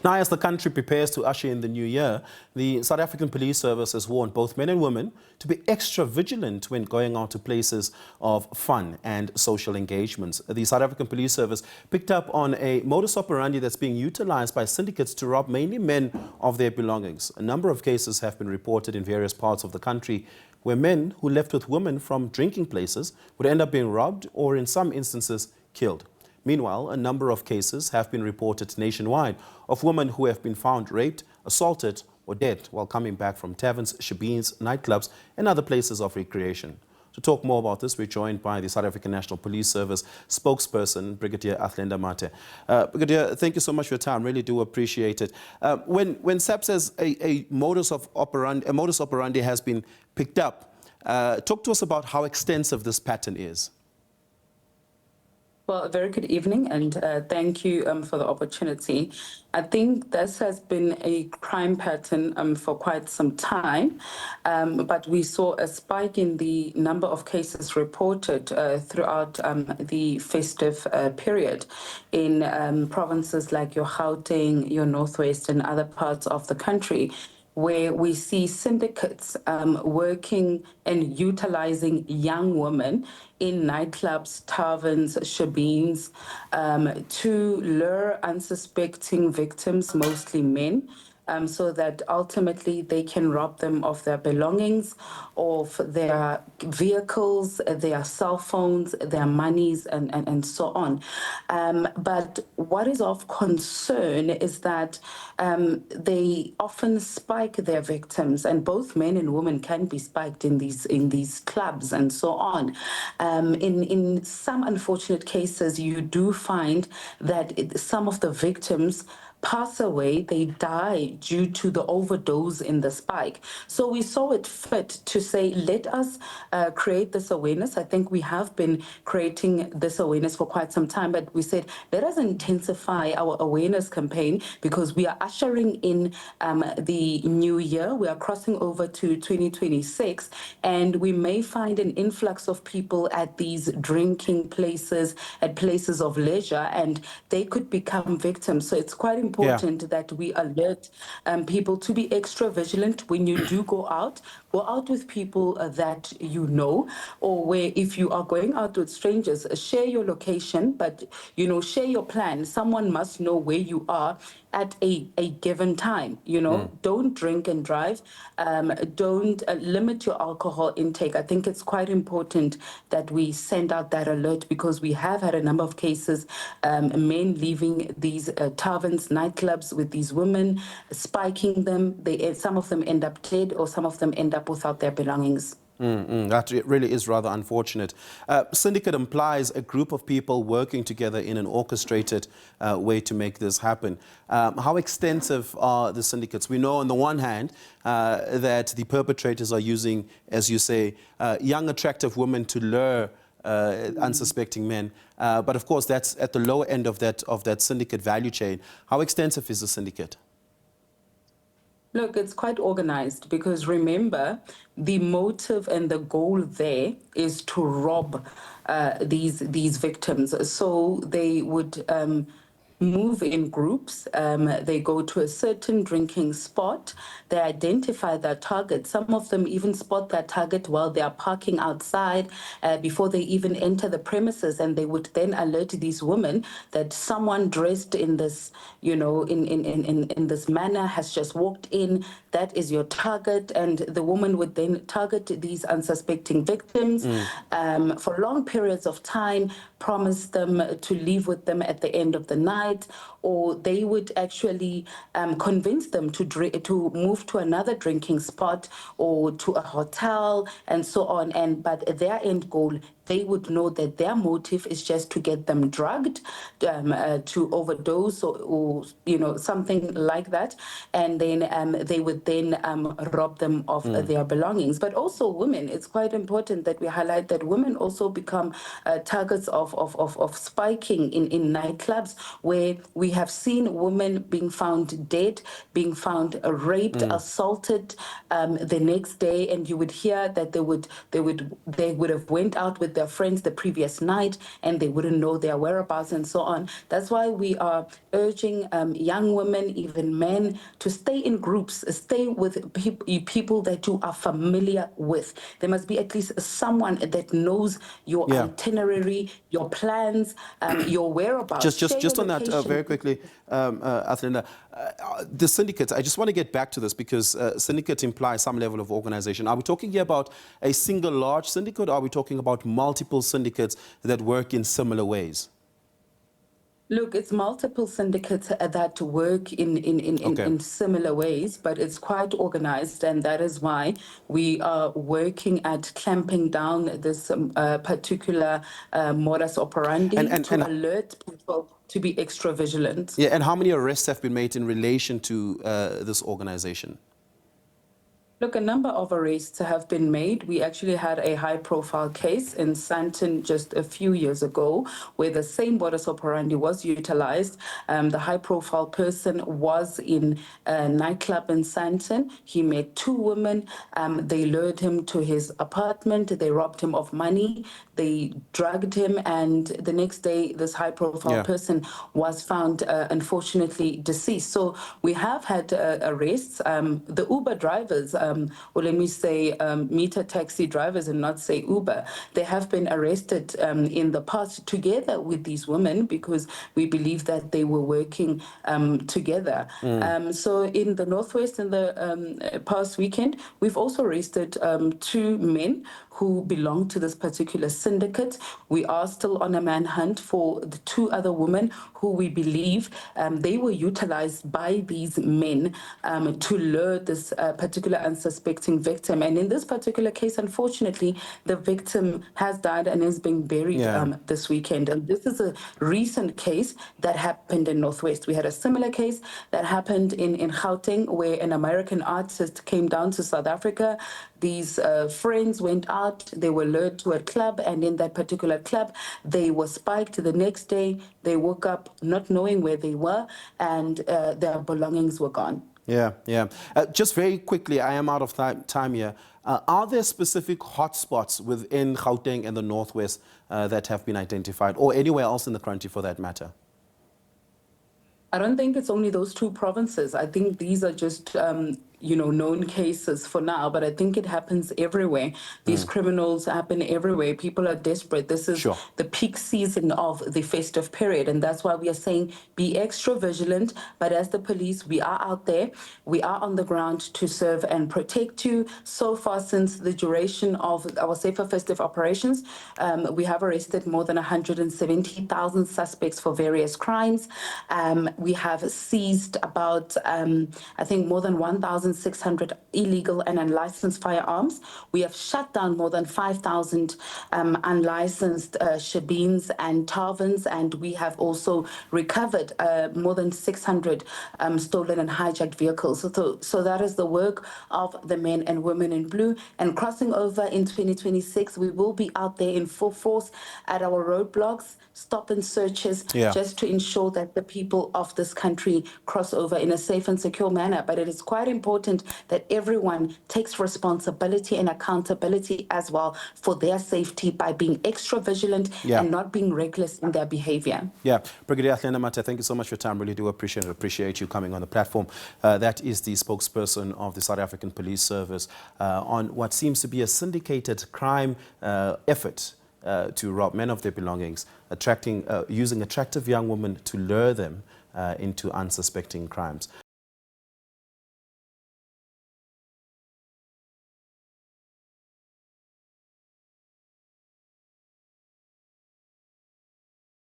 Now, as the country prepares to usher in the new year, the South African Police Service has warned both men and women to be extra vigilant when going out to places of fun and social engagements. The South African Police Service picked up on a modus operandi that's being utilized by syndicates to rob mainly men of their belongings. A number of cases have been reported in various parts of the country where men who left with women from drinking places would end up being robbed or, in some instances, killed. Meanwhile, a number of cases have been reported nationwide of women who have been found raped, assaulted or dead while coming back from taverns, shebeens, nightclubs and other places of recreation. To talk more about this, we're joined by the South African National Police Service spokesperson, Brigadier Athlenda Mathe. Brigadier, thank you so much for your time. Really do appreciate it. When SAPS says a modus operandi has been picked up, talk to us about how extensive this pattern is. Well, a very good evening, and thank you for the opportunity. I think this has been a crime pattern for quite some time, but we saw a spike in the number of cases reported throughout the festive period in provinces like your Gauteng, your Northwest, and other parts of the country, where we see syndicates working and utilizing young women in nightclubs, taverns, shebeens, to lure unsuspecting victims, mostly men, so that ultimately they can rob them of their belongings, of their vehicles, their cell phones, their monies, and so on. But what is of concern is that they often spike their victims, and both men and women can be spiked in these clubs and so on. In some unfortunate cases, you do find that some of the victims pass away, they die due to the overdose in the spike. So we saw it fit to say, let us create this awareness. I think we have been creating this awareness for quite some time, but we said, let us intensify our awareness campaign because we are ushering in the new year. We are crossing over to 2026, and we may find an influx of people at these drinking places, at places of leisure, and they could become victims. So it's quite important that we alert people to be extra vigilant when you do go out with people that you know, or where if you are going out with strangers, share your location, but share your plan. Someone must know where you are at a given time. Don't drink and drive. Don't limit your alcohol intake. I think it's quite important that we send out that alert because we have had a number of cases, men leaving these taverns, nightclubs with these women, spiking them. Some of them end up dead, or some of them end up without their belongings. That really is rather unfortunate. Syndicate implies a group of people working together in an orchestrated way to make this happen. How extensive are the syndicates? We know on the one hand that the perpetrators are using, as you say, young, attractive women to lure unsuspecting men. But of course, that's at the lower end of that syndicate value chain. How extensive is the syndicate? Look, it's quite organized because remember, the motive and the goal there is to rob these victims. So they would move in groups. They go to a certain drinking spot. They identify their target. Some of them even spot their target while they are parking outside before they even enter the premises, and they would then alert these women that someone dressed in this, in this manner has just walked in. That is your target, and the woman would then target these unsuspecting victims for long periods of time, promise them to leave with them at the end of the night, or they would actually convince them to move to another drinking spot or to a hotel and so on. But their end goal, they would know that their motive is just to get them drugged, to overdose or something like that, and then they would then rob them of their belongings. But also women, it's quite important that we highlight that women also become targets of spiking in nightclubs, where we have seen women being found dead, being found raped, assaulted the next day, and you would hear that they would have went out with their their friends the previous night and they wouldn't know their whereabouts and so on. That's why we are urging young women, even men, to stay in groups, stay with people that you are familiar with. There must be at least someone that knows your itinerary, your plans, your whereabouts. Just on that, very quickly, Athlenda, the syndicates, I just want to get back to this because syndicate implies some level of organization. Are we talking here about a single large syndicate, or are we talking about multiple syndicates that work in similar ways? Look, it's multiple syndicates that work in similar ways, but it's quite organized, and that is why we are working at clamping down this particular modus operandi to alert people to be extra vigilant. Yeah, and how many arrests have been made in relation to this organization? Look, a number of arrests have been made. We actually had a high-profile case in Sandton just a few years ago where the same modus operandi was utilized. The high-profile person was in a nightclub in Sandton. He met two women. They lured him to his apartment. They robbed him of money. They drugged him. And the next day, this high-profile person was found, unfortunately, deceased. So we have had arrests. The Uber drivers, or let me say meter taxi drivers and not say Uber, they have been arrested in the past together with these women because we believe that they were working together. So in the Northwest in the past weekend, we've also arrested two men who belong to this particular syndicate. We are still on a manhunt for the two other women who we believe they were utilized by these men to lure this particular unsuspecting victim. And in this particular case, unfortunately, the victim has died and is being buried this weekend. And this is a recent case that happened in Northwest. We had a similar case that happened in Gauteng, where an American artist came down to South Africa. These friends went out, they were lured to a club, and in that particular club, they were spiked. The next day, they woke up not knowing where they were, and their belongings were gone. Yeah. Just very quickly, I am out of time here. Are there specific hotspots within Gauteng and the Northwest that have been identified, or anywhere else in the country for that matter? I don't think it's only those two provinces. I think these are just known cases for now, but I think it happens everywhere. These criminals happen everywhere. People are desperate. This is the peak season of the festive period, and that's why we are saying be extra vigilant. But as the police, we are out there. We are on the ground to serve and protect you. So far, since the duration of our safer festive operations, we have arrested more than 170,000 suspects for various crimes. We have seized about, I think, more than 1,600 illegal and unlicensed firearms. We have shut down more than 5,000 unlicensed shebeens and tarvins, and we have also recovered more than 600 stolen and hijacked vehicles. So that is the work of the men and women in blue. And crossing over in 2026, we will be out there in full force at our roadblocks, stop and searches, just to ensure that the people of this country cross over in a safe and secure manner. But it is quite important that everyone takes responsibility and accountability as well for their safety by being extra vigilant and not being reckless in their behavior. Brigadier Athlenda Mathe, thank you so much for your time. Really do appreciate you coming on the platform. That is the spokesperson of the South African Police Service on what seems to be a syndicated crime effort to rob men of their belongings, using attractive young women to lure them into unsuspecting crimes.